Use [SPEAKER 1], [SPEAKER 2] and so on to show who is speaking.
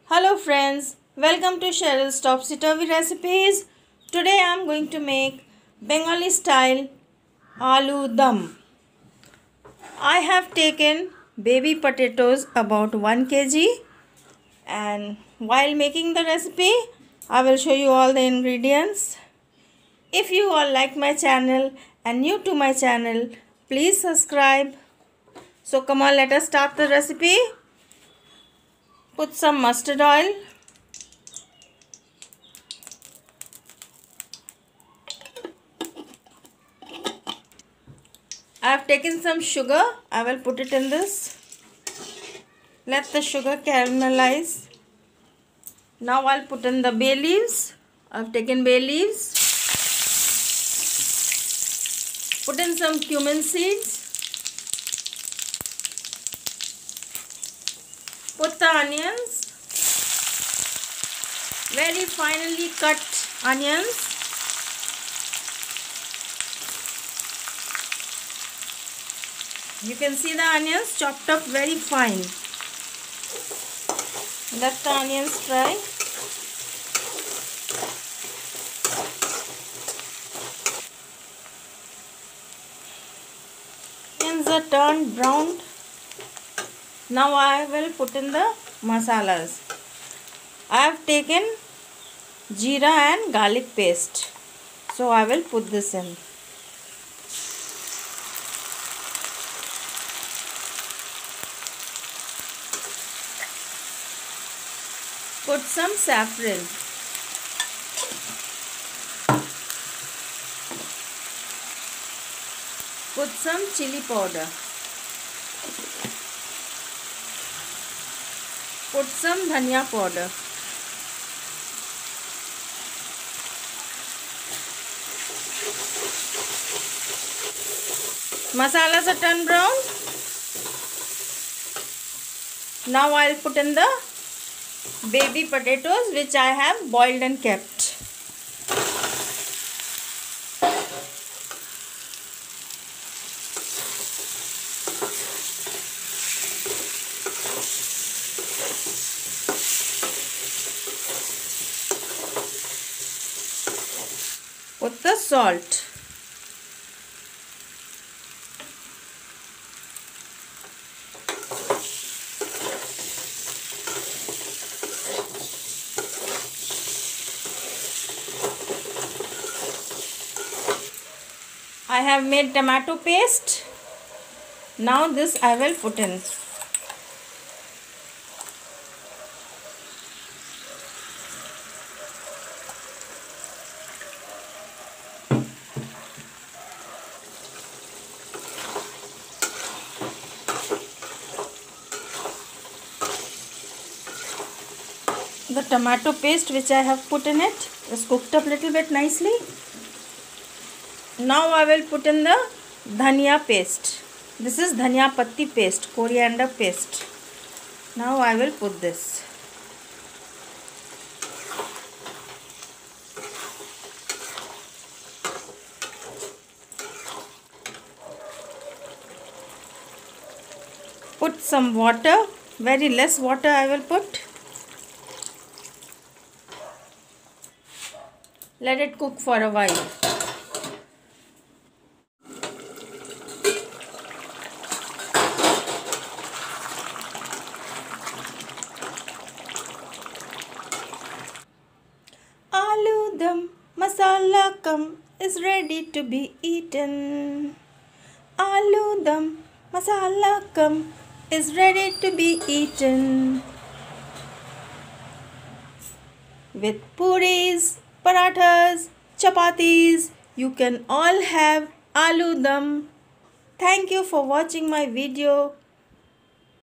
[SPEAKER 1] Hello friends, welcome to Cheryl's Topsy Turvy Recipes. Today I am going to make Bengali Style Aalu Dum. I have taken baby potatoes about 1 kg, and while making the recipe I will show you all the ingredients. If you all like my channel and new to my channel, please subscribe. So come on, let us start the recipe. Put some mustard oil. I have taken some sugar. I will put it in this. Let the sugar caramelize. Now I'll put in the bay leaves. I've taken bay leaves. Put in some cumin seeds. Put the onions. Very finely cut onions. You can see the onions chopped up very fine. Let the onions fry. Onions are turned brown. Now I will put in the masalas. I have taken jeera and garlic paste. So I will put this in. Put some saffron. Put some chili powder. Put some dhania powder. Masalas are turned brown. Now I will put in the baby potatoes which I have boiled and kept. Put the salt. I have made tomato paste. Now this I will put in. The tomato paste which I have put in it is cooked up little bit nicely. Now I will put in the dhania paste. This is dhania patti paste, coriander paste. Now I will put this. Put some water, very less water I will put. Let it cook for a while. Aalu dum masala kam is ready to be eaten. Aalu dum masala kam is ready to be eaten. With puris, parathas, chapatis, you can all have aloo dum. Thank you for watching my video.